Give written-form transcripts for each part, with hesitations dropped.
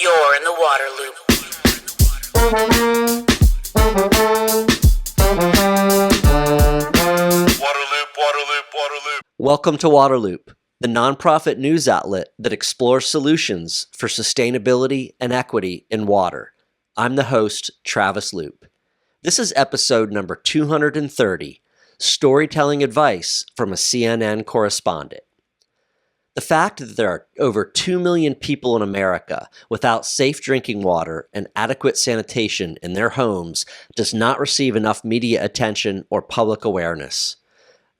You're in the water loop. Waterloop. Welcome to Waterloop, the nonprofit news outlet that explores solutions for sustainability and equity in water. I'm the host, Travis Loop. This is episode number 230, Storytelling Advice from a CNN Correspondent. The fact that there are over 2 million people in America without safe drinking water and adequate sanitation in their homes does not receive enough media attention or public awareness.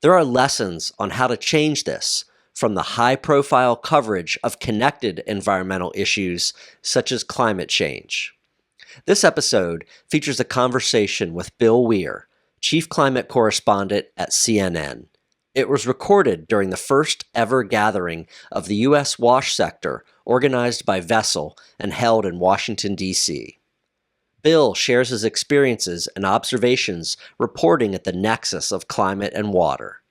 There are lessons on how to change this, from the high-profile coverage of connected environmental issues such as climate change. This episode features a conversation with Bill Weir, Chief Climate Correspondent at CNN. It was recorded during the first ever gathering of the U.S. wash sector organized by Vessel and held in Washington, D.C. Bill shares his experiences and observations reporting at the nexus of climate and water.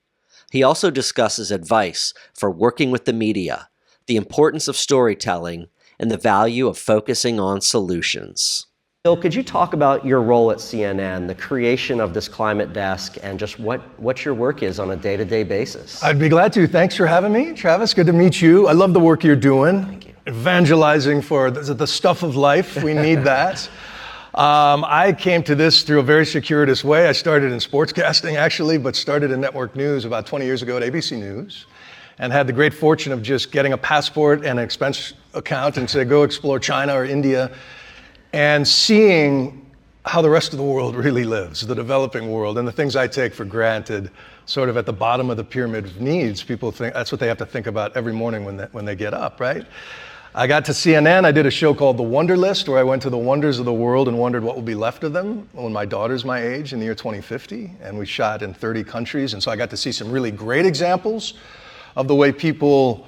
He also discusses advice for working with the media, the importance of storytelling, and the value of focusing on solutions. Bill, could you talk about your role at CNN, the creation of this climate desk, and just what your work is on a day-to-day basis? I'd be glad to. Thanks for having me, Travis. Good to meet you. I love the work you're doing. Thank you. Evangelizing for the stuff of life. We need that. I came to this through a very circuitous way. I started in sportscasting, actually, but started in network news about 20 years ago at ABC News, and had the great fortune of just getting a passport and an expense account and say, go explore China or India, and seeing how the rest of the world really lives, the developing world, and the things I take for granted, sort of at the bottom of the pyramid of needs. People think that's what they have to think about every morning when they get up, right? I got to CNN, I did a show called The Wonder List, where I went to the wonders of the world and wondered what will be left of them when my daughter's my age in the year 2050, and we shot in 30 countries, and so I got to see some really great examples of the way people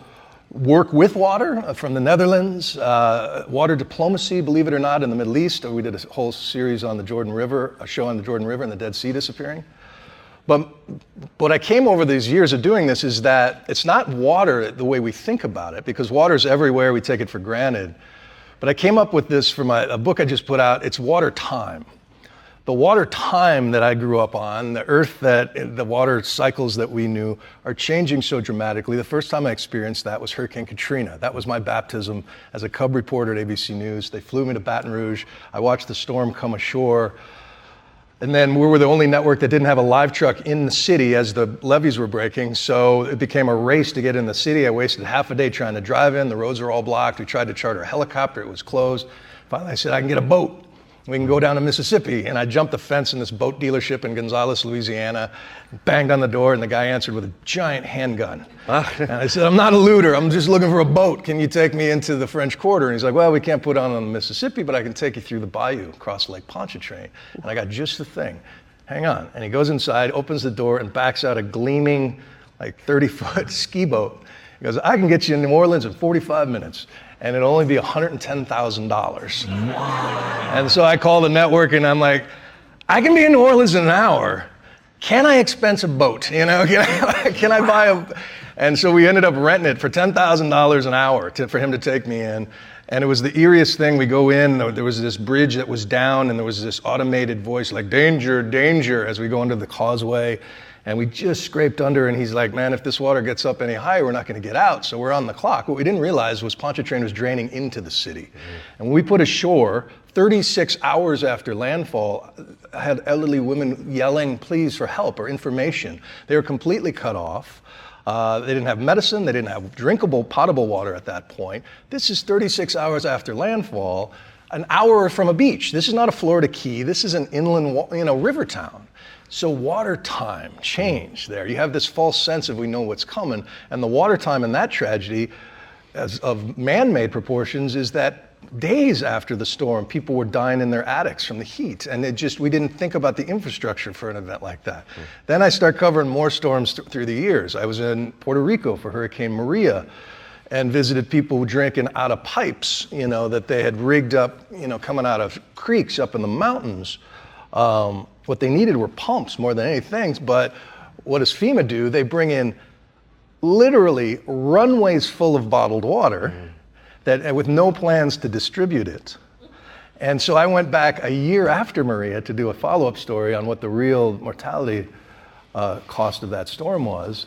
work with water from the Netherlands, water diplomacy, believe it or not, in the Middle East. We did a whole series on the Jordan River, a show on the Jordan River and the Dead Sea disappearing. But what I came over these years of doing this is that it's not water the way we think about it, because water's everywhere, we take it for granted. But I came up with this from a book I just put out. It's water time. The water time that I grew up on, the water cycles that we knew are changing so dramatically. The first time I experienced that was Hurricane Katrina. That was my baptism as a cub reporter at ABC News. They flew me to Baton Rouge. I watched the storm come ashore. And then we were the only network that didn't have a live truck in the city as the levees were breaking. So it became a race to get in the city. I wasted half a day trying to drive in. The roads were all blocked. We tried to charter a helicopter. It was closed. Finally, I said, I can get a boat. We can go down to Mississippi. And I jumped the fence in this boat dealership in Gonzales, Louisiana, banged on the door, and the guy answered with a giant handgun. And I said, I'm not a looter. I'm just looking for a boat. Can you take me into the French Quarter? And he's like, well, we can't put on the Mississippi, but I can take you through the bayou, across Lake Pontchartrain. And I got just the thing. Hang on. And he goes inside, opens the door, and backs out a gleaming, 30-foot ski boat. He goes, I can get you in New Orleans in 45 minutes. And it'll only be $110,000. Wow. And so I call the network and I'm like, I can be in New Orleans in an hour. Can I expense a boat? Can I buy a... And so we ended up renting it for $10,000 an hour for him to take me in. And it was the eeriest thing. We go in, there was this bridge that was down and there was this automated voice like, danger, danger, as we go under the causeway. And we just scraped under, and he's like, man, if this water gets up any higher, we're not going to get out. So we're on the clock. What we didn't realize was Pontchartrain was draining into the city. Mm-hmm. And when we put ashore, 36 hours after landfall, I had elderly women yelling, please, for help or information. They were completely cut off. They didn't have medicine. They didn't have drinkable, potable water at that point. This is 36 hours after landfall, an hour from a beach. This is not a Florida key. This is an inland, river town. So water time changed there. You have this false sense of we know what's coming, and the water time in that tragedy, as of man-made proportions, is that days after the storm, people were dying in their attics from the heat, and we didn't think about the infrastructure for an event like that. Then I start covering more storms through the years. I was in Puerto Rico for Hurricane Maria, and visited people drinking out of pipes, that they had rigged up, coming out of creeks up in the mountains. What they needed were pumps more than anything, but what does FEMA do? They bring in literally runways full of bottled water. that with no plans to distribute it. And so I went back a year after Maria to do a follow-up story on what the real mortality cost of that storm was.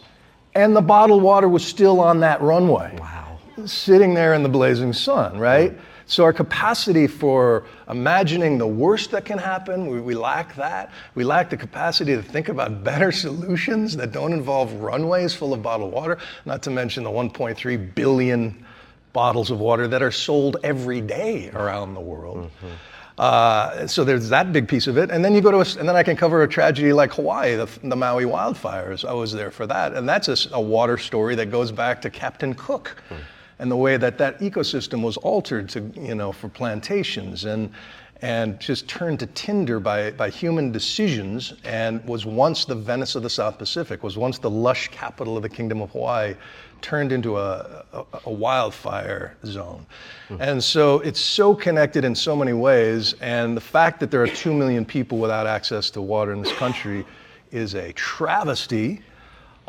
And the bottled water was still on that runway. Wow. Sitting there in the blazing sun, right? So our capacity for imagining the worst that can happen, we lack that. We lack the capacity to think about better solutions that don't involve runways full of bottled water, not to mention the 1.3 billion bottles of water that are sold every day around the world. So there's that big piece of it, and then you go to, and then I can cover a tragedy like Hawaii, the Maui wildfires. I was there for that, and that's a water story that goes back to Captain Cook, and the way that ecosystem was altered to, for plantations and just turned to tinder by human decisions, and was once the Venice of the South Pacific, was once the lush capital of the Kingdom of Hawaii, turned into a wildfire zone. And so it's so connected in so many ways, and the fact that there are 2 million people without access to water in this country is a travesty,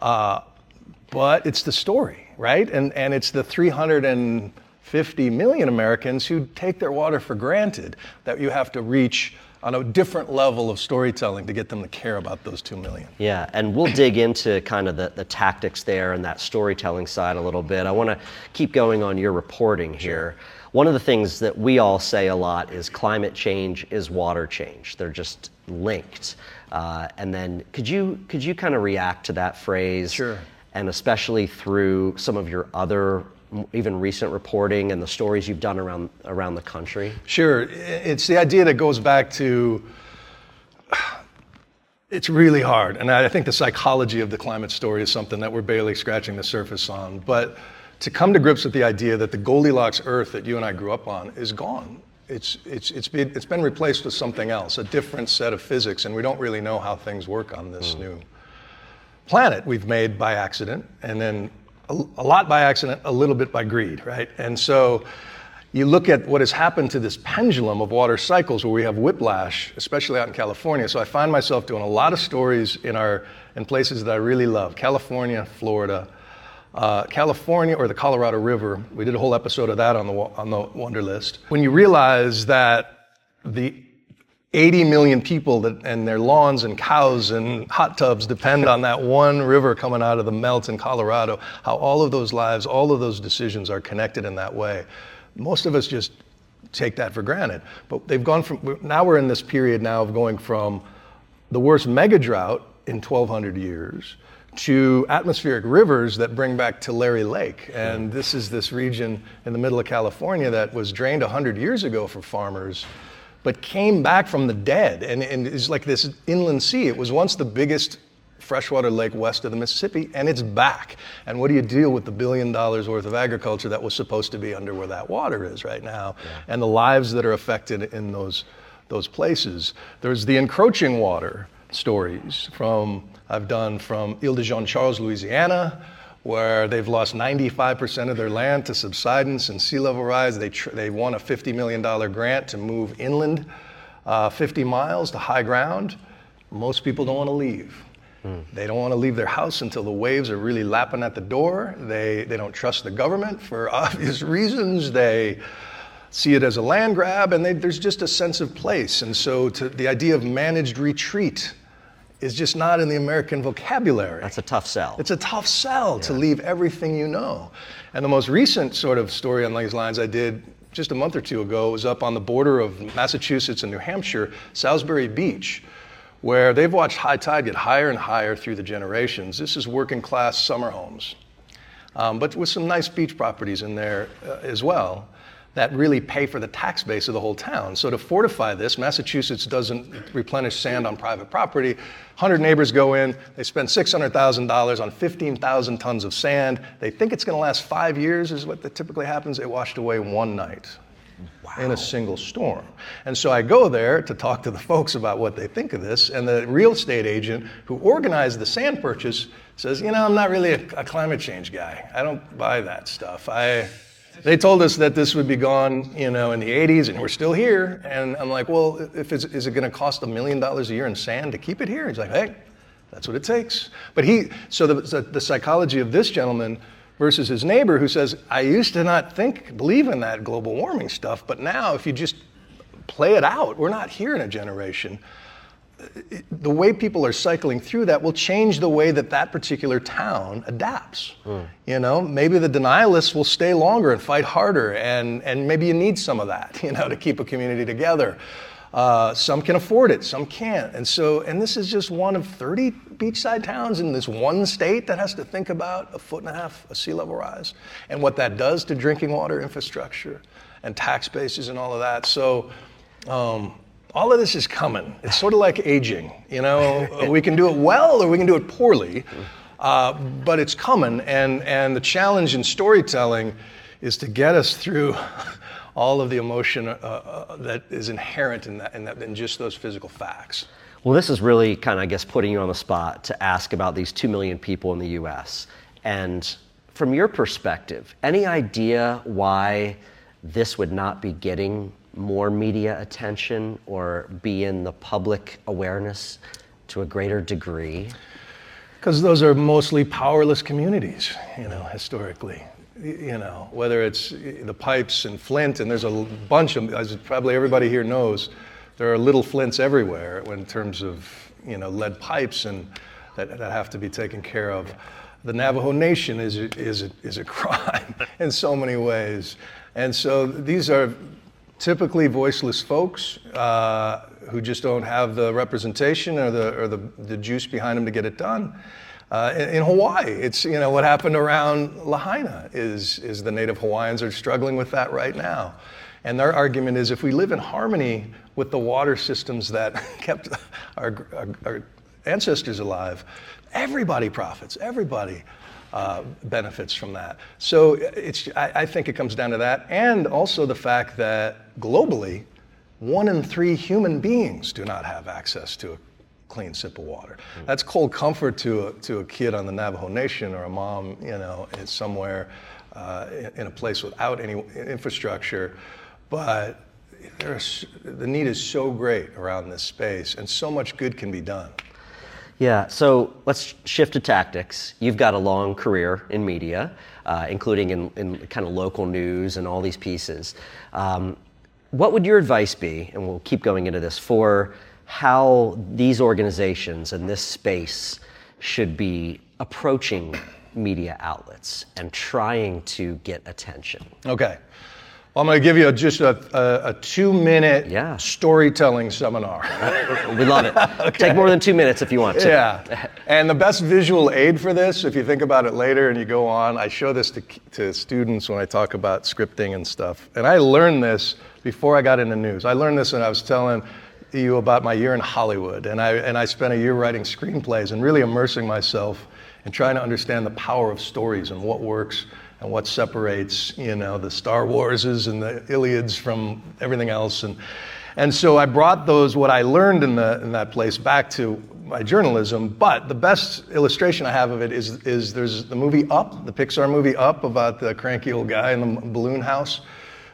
but it's the story, right? And it's the 350 million Americans who take their water for granted that you have to reach on a different level of storytelling to get them to care about those 2 million. Yeah, and we'll dig into kind of the tactics there and that storytelling side a little bit. I want to keep going on your reporting here. One of the things that we all say a lot is climate change is water change. They're just linked. And then could you kind of react to that phrase? Sure. And especially through some of your other even recent reporting and the stories you've done around the country? Sure. It's the idea that goes back to, it's really hard. And I think the psychology of the climate story is something that we're barely scratching the surface on. But to come to grips with the idea that the Goldilocks Earth that you and I grew up on is gone. It's been replaced with something else, a different set of physics, and we don't really know how things work on this new planet we've made by accident, and then a lot by accident, a little bit by greed, right? And so you look at what has happened to this pendulum of water cycles where we have whiplash, especially out in California. So I find myself doing a lot of stories in places that I really love. California, Florida, California or the Colorado River. We did a whole episode of that on the Wonder List. When you realize that the 80 million people and their lawns and cows and hot tubs depend on that one river coming out of the melt in Colorado, how all of those lives, all of those decisions are connected in that way. Most of us just take that for granted. But they've gone now we're in this period now of going from the worst mega drought in 1,200 years to atmospheric rivers that bring back Tulare Lake. And this is this region in the middle of California that was drained 100 years ago for farmers, but came back from the dead and is like this inland sea. It was once the biggest freshwater lake west of the Mississippi, and it's back. And what do you deal with the $1 billion worth of agriculture that was supposed to be under where that water is right now, and the lives that are affected in those places? There's the encroaching water stories I've done from Ile de Jean-Charles, Louisiana, where they've lost 95% of their land to subsidence and sea level rise. They won a $50 million grant to move inland 50 miles to high ground. Most people don't want to leave. They don't want to leave their house until the waves are really lapping at the door. They don't trust the government for obvious reasons. They see it as a land grab, and there's just a sense of place. And so the idea of managed retreat is just not in the American vocabulary. That's a tough sell. It's a tough sell to leave everything you know. And the most recent sort of story on these lines I did just a month or two ago was up on the border of Massachusetts and New Hampshire, Salisbury Beach, where they've watched high tide get higher and higher through the generations. This is working class summer homes, but with some nice beach properties in there as well, that really pay for the tax base of the whole town. So to fortify this, Massachusetts doesn't replenish sand on private property. 100 neighbors go in, they spend $600,000 on 15,000 tons of sand. They think it's gonna last 5 years is what typically happens. It washed away one night in a single storm. And so I go there to talk to the folks about what they think of this, and the real estate agent who organized the sand purchase says, I'm not really a climate change guy. I don't buy that stuff. They told us that this would be gone, in the 80s, and we're still here. And I'm like, well, is it going to cost $1 million a year in sand to keep it here? He's like, hey, that's what it takes. But so the psychology of this gentleman versus his neighbor who says, I used to not believe in that global warming stuff, but now if you just play it out, we're not here in a generation. The way people are cycling through that will change the way that particular town adapts. You know, maybe the denialists will stay longer and fight harder, and maybe you need some of that, you know, to keep a community together. Some can afford it, some can't. And this is just one of 30 beachside towns in this one state that has to think about 1.5 feet of sea level rise and what that does to drinking water infrastructure and tax bases and all of that. So all of this is coming. It's sort of like aging, you know. We can do it well or we can do it poorly, but it's coming. And the challenge in storytelling is to get us through all of the emotion that is inherent in just those physical facts. Well, this is really kind of, I guess, putting you on the spot to ask about these 2 million people in the US. And from your perspective, any idea why this would not be getting more media attention or be in the public awareness to a greater degree? Because those are mostly powerless communities, you know, historically. You know, whether it's the pipes in Flint, and there's a bunch of, as probably everybody here knows, there are little Flints everywhere in terms of, you know, lead pipes and that have to be taken care of. The Navajo Nation is a crime in so many ways. And so these are typically voiceless folks who just don't have the representation or the juice behind them to get it done. In Hawaii, it's, you know, what happened around Lahaina is the native Hawaiians are struggling with that right now. And their argument is if we live in harmony with the water systems that kept our ancestors alive, everybody profits, everybody benefits from that. So I think it comes down to that, and also the fact that globally, 1 in 3 human beings do not have access to a clean sip of water. That's cold comfort to a kid on the Navajo Nation or a mom, you know, somewhere in a place without any infrastructure. But the need is so great around this space, and so much good can be done. Yeah, so let's shift to tactics. You've got a long career in media, including in kind of local news and all these pieces. What would your advice be, and we'll keep going into this, for how these organizations and this space should be approaching media outlets and trying to get attention? Okay. Well, I'm going to give you just a 2-minute storytelling seminar. We love it. Okay. Take more than 2 minutes if you want to. Yeah. And the best visual aid for this, if you think about it later and you go on, I show this to students when I talk about scripting and stuff. And I learned this before I got into news. I learned this when I was telling you about my year in Hollywood. And I spent a year writing screenplays and really immersing myself in trying to understand the power of stories and what works and what separates, you know, the Star Warses and the Iliads from everything else. And so I brought what I learned in that place back to my journalism. But the best illustration I have of it is there's the movie Up, the Pixar movie Up, about the cranky old guy in the balloon house.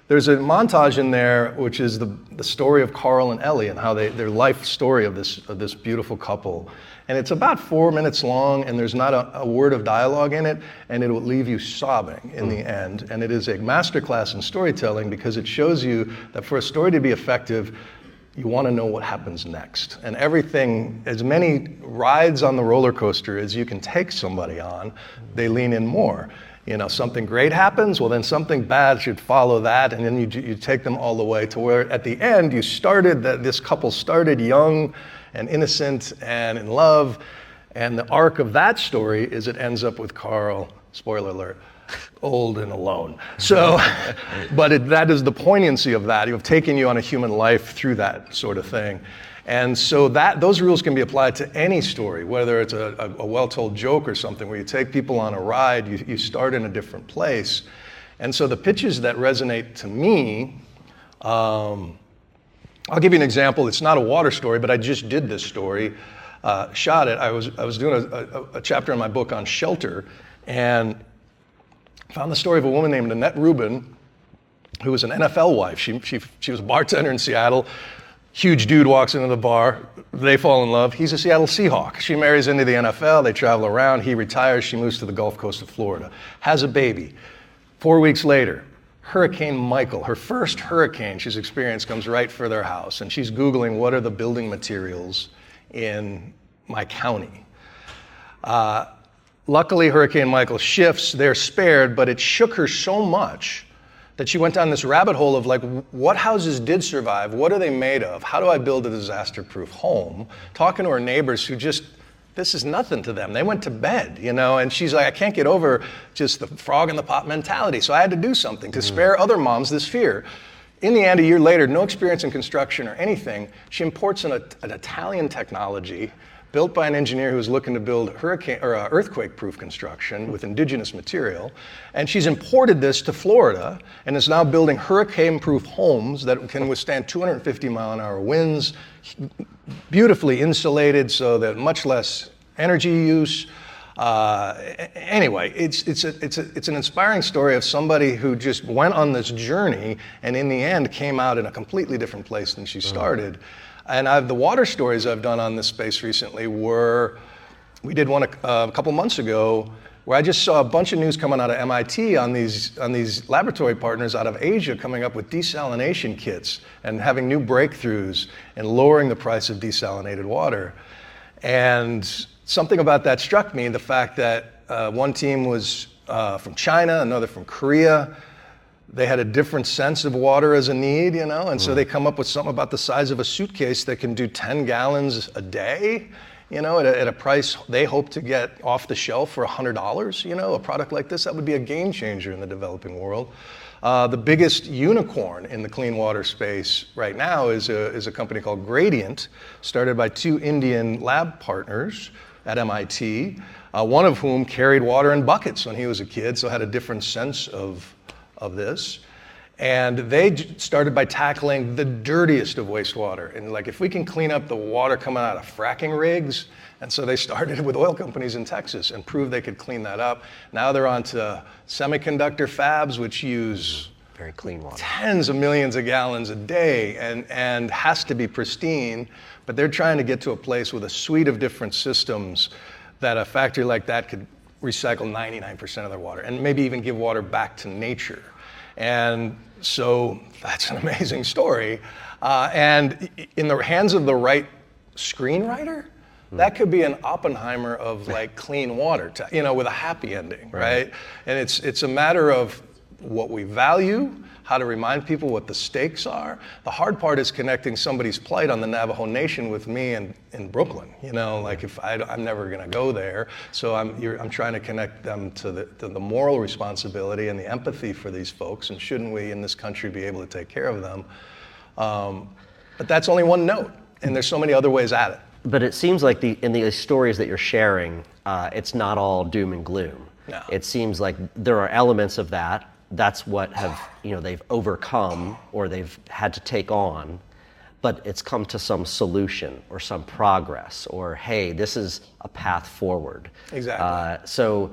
There's a montage in there which is the story of Carl and Ellie and how their life story of this beautiful couple. And it's about 4 minutes long, and there's not a word of dialogue in it, and it will leave you sobbing in the end. And it is a masterclass in storytelling because it shows you that for a story to be effective, you want to know what happens next. And everything, as many rides on the roller coaster as you can take somebody on, they lean in more. You know, something great happens, well then something bad should follow that, and then you take them all the way to where at the end this couple started young and innocent and in love, and the arc of that story is it ends up with Carl, spoiler alert, old and alone. So, but that is the poignancy of that. You've taken you on a human life through that sort of thing. And so those rules can be applied to any story, whether it's a well-told joke or something where you take people on a ride, you start in a different place. And so the pitches that resonate to me, I'll give you an example. It's not a water story, but I just did this story, shot it. I was doing a chapter in my book on shelter, and found the story of a woman named Annette Rubin, who was an NFL wife. She was a bartender in Seattle. Huge dude walks into the bar. They fall in love. He's a Seattle Seahawk. She marries into the NFL. They travel around. He retires. She moves to the Gulf Coast of Florida. Has a baby. 4 weeks later, Hurricane Michael, her first hurricane she's experienced, comes right for their house. And she's Googling, what are the building materials in my county? Luckily, Hurricane Michael shifts. They're spared, but it shook her so much that she went down this rabbit hole of like, what houses did survive? What are they made of? How do I build a disaster-proof home? Talking to her neighbors who just, this is nothing to them. They went to bed, and she's like, I can't get over just the frog in the pot mentality. So I had to do something to spare other moms this fear. In the end, a year later, no experience in construction or anything, she imports an Italian technology built by an engineer who was looking to build earthquake-proof construction with indigenous material. And she's imported this to Florida and is now building hurricane-proof homes that can withstand 250-mile-an-hour winds, beautifully insulated so that much less energy use. Anyway, it's an inspiring story of somebody who just went on this journey and in the end came out in a completely different place than she started. And the water stories I've done on this space recently we did one a couple months ago where I just saw a bunch of news coming out of MIT on these laboratory partners out of Asia coming up with desalination kits and having new breakthroughs in lowering the price of desalinated water. And something about that struck me, the fact that one team was from China, another from Korea. They had a different sense of water as a need, and so they come up with something about the size of a suitcase that can do 10 gallons a day, at a price they hope to get off the shelf for $100, a product like this. That would be a game changer in the developing world. The biggest unicorn in the clean water space right now is a company called Gradient, started by 2 Indian lab partners at MIT, one of whom carried water in buckets when he was a kid, so had a different sense of this. And they started by tackling the dirtiest of wastewater. And like, if we can clean up the water coming out of fracking rigs, and so they started with oil companies in Texas and proved they could clean that up. Now they're on to semiconductor fabs, which use very clean water, tens of millions of gallons a day and has to be pristine. But they're trying to get to a place with a suite of different systems that a factory like that could recycle 99% of their water and maybe even give water back to nature. And so that's an amazing story. And in the hands of the right screenwriter, that could be an Oppenheimer of like clean water, with a happy ending, right? And it's a matter of what we value, how to remind people what the stakes are. The hard part is connecting somebody's plight on the Navajo Nation with me in Brooklyn. Like if I'm never going to go there, so I'm trying to connect them to the moral responsibility and the empathy for these folks. And shouldn't we in this country be able to take care of them? But that's only one note, and there's so many other ways at it. But it seems like in the stories that you're sharing, it's not all doom and gloom. No. It seems like there are elements of that. That's what they've overcome or they've had to take on, but it's come to some solution or some progress or, hey, this is a path forward. Exactly. So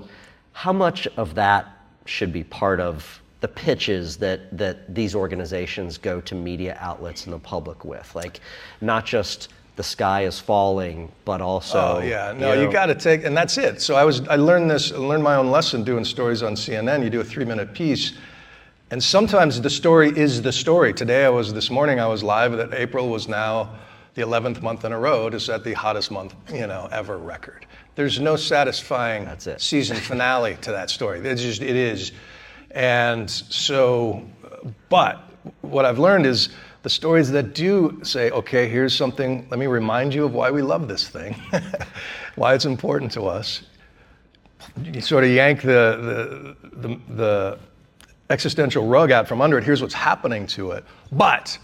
how much of that should be part of the pitches that these organizations go to media outlets and the public with? Like, not just the sky is falling, but also. Oh yeah, no, you got to take, and that's it. So I learned my own lesson doing stories on CNN. You do a 3-minute piece, and sometimes the story is the story. This morning I was live that April was now the 11th month in a row to set the hottest month, ever record. There's no satisfying season finale to that story. It is. And so, but what I've learned is the stories that do say, okay, here's something, let me remind you of why we love this thing, why it's important to us. You sort of yank the existential rug out from under it. Here's what's happening to it. But,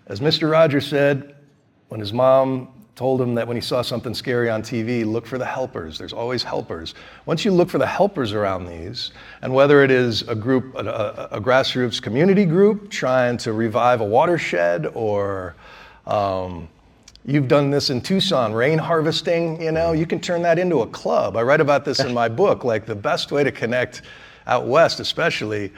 as Mr. Rogers said, when his mom told him that when he saw something scary on TV, look for the helpers. There's always helpers. Once you look for the helpers around these, and whether it is a group, a grassroots community group trying to revive a watershed, or you've done this in Tucson, rain harvesting, you can turn that into a club. I write about this in my book, like the best way to connect out west especially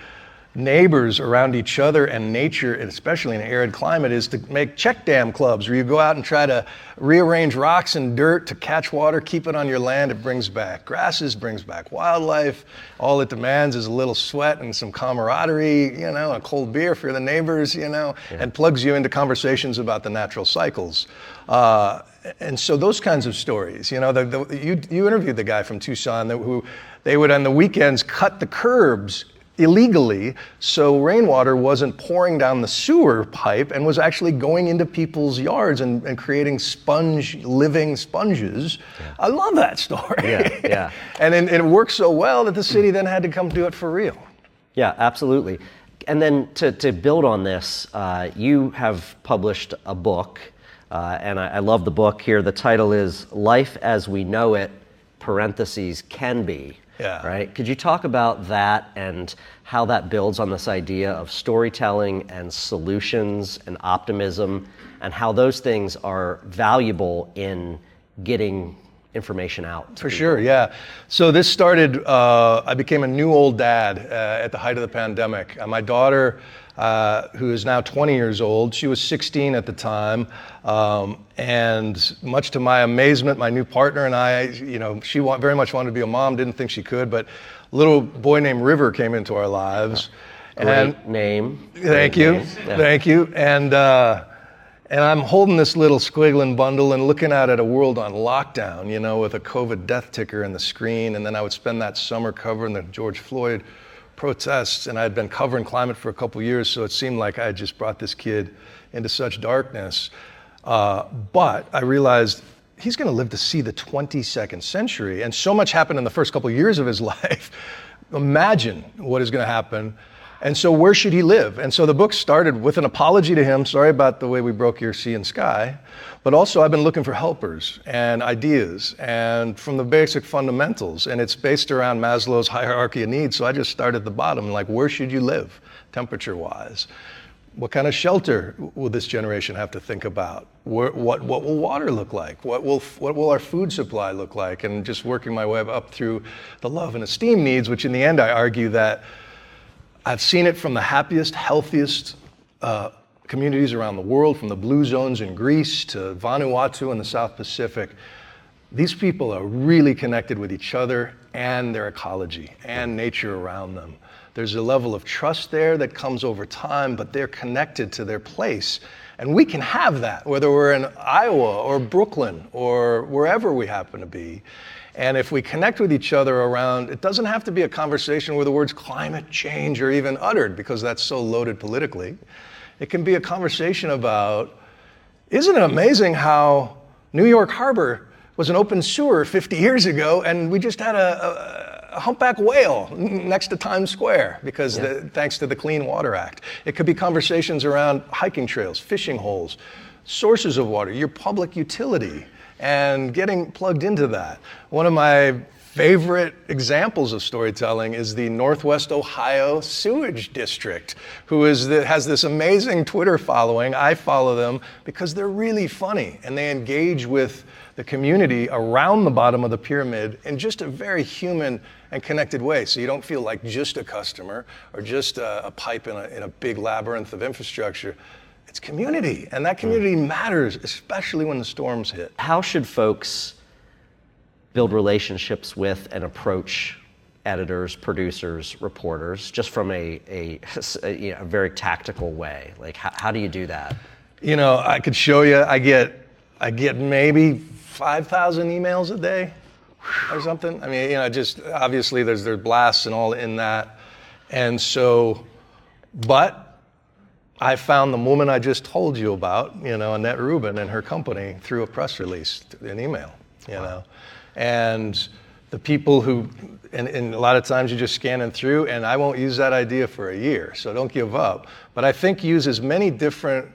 neighbors around each other and nature, and especially in an arid climate, is to make check dam clubs where you go out and try to rearrange rocks and dirt to catch water, keep it on your land. It brings back grasses, brings back wildlife. All it demands is a little sweat and some camaraderie, a cold beer for the neighbors, and plugs you into conversations about the natural cycles. And so those kinds of stories, you interviewed the guy from Tucson who they would on the weekends cut the curbs illegally, so rainwater wasn't pouring down the sewer pipe and was actually going into people's yards and creating living sponges. Yeah. I love that story. Yeah. And it worked so well that the city then had to come do it for real. Yeah, absolutely. And then to build on this, you have published a book, and I love the book here. The title is Life as We Know It, (Can Be). Yeah. Right? Could you talk about that and how that builds on this idea of storytelling and solutions and optimism, and how those things are valuable in getting information out? For sure, yeah. So this started, I became a new old dad at the height of the pandemic. My daughter, who is now 20 years old, she was 16 at the time. And much to my amazement, my new partner and I, she very much wanted to be a mom, didn't think she could, but a little boy named River came into our lives. Great name. Thank you. Yeah. Thank you. And I'm holding this little squiggling bundle and looking out at a world on lockdown, with a COVID death ticker in the screen. And then I would spend that summer covering the George Floyd protests, and I'd been covering climate for a couple years, so it seemed like I had just brought this kid into such darkness. But I realized he's going to live to see the 22nd century, and so much happened in the first couple years of his life. Imagine what is going to happen. And so where should he live? And so the book started with an apology to him. Sorry about the way we broke your sea and sky. But also I've been looking for helpers and ideas and from the basic fundamentals. And it's based around Maslow's hierarchy of needs. So I just started at the bottom, like, where should you live temperature-wise? What kind of shelter will this generation have to think about? What will water look like? What will our food supply look like? And just working my way up through the love and esteem needs, which in the end I argue that I've seen it from the happiest, healthiest communities around the world, from the blue zones in Greece to Vanuatu in the South Pacific. These people are really connected with each other and their ecology and nature around them. There's a level of trust there that comes over time, but they're connected to their place. And we can have that, whether we're in Iowa or Brooklyn or wherever we happen to be. And if we connect with each other around, it doesn't have to be a conversation where the words climate change are even uttered, because that's so loaded politically. It can be a conversation about, isn't it amazing how New York Harbor was an open sewer 50 years ago, and we just had a humpback whale next to Times Square because thanks to the Clean Water Act. It could be conversations around hiking trails, fishing holes, sources of water, your public utility, and getting plugged into that. One of my favorite examples of storytelling is the Northwest Ohio Sewage District, who has this amazing Twitter following. I follow them because they're really funny, and they engage with the community around the bottom of the pyramid in just a very human and connected way. So you don't feel like just a customer or just a pipe in a big labyrinth of infrastructure. It's community, and that community matters, especially when the storms hit. How should folks build relationships with and approach editors, producers, reporters, just from a very tactical way? Like, how do you do that? I could show you. I get maybe 5,000 emails a day or something. I mean, just obviously there's blasts and all in that, and so, but I found the woman I just told you about, Annette Rubin and her company through a press release, an email, and the people who, and a lot of times you're just scanning through, and I won't use that idea for a year, so don't give up. But I think use as many different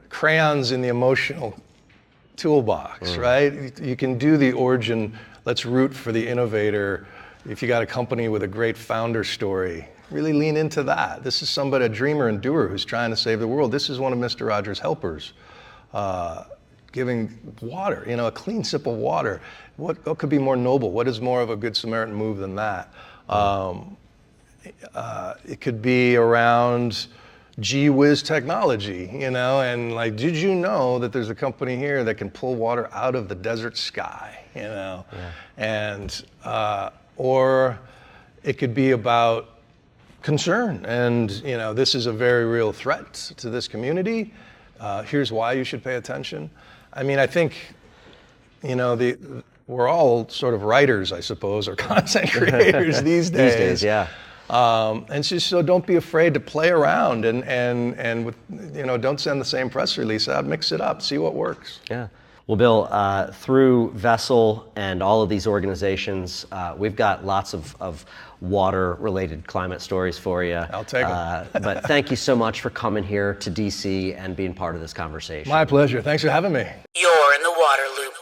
crayons in the emotional toolbox, right? You can do the origin, let's root for the innovator. If you got a company with a great founder story, really lean into that. This is somebody, a dreamer and doer who's trying to save the world. This is one of Mr. Rogers' helpers, giving water, a clean sip of water. What could be more noble? What is more of a good Samaritan move than that? It could be around gee whiz technology, and like, did you know that there's a company here that can pull water out of the desert sky, And, or it could be about concern and, this is a very real threat to this community. Here's why you should pay attention. I mean, I think, we're all sort of writers, I suppose, or content creators these days. These days, yeah. And so don't be afraid to play around and with, don't send the same press release out, mix it up, see what works. Yeah. Well, Bill, through Vessel and all of these organizations, we've got lots of water-related climate stories for you. I'll take them. But thank you so much for coming here to DC and being part of this conversation. My pleasure. Thanks for having me. You're in the water loop.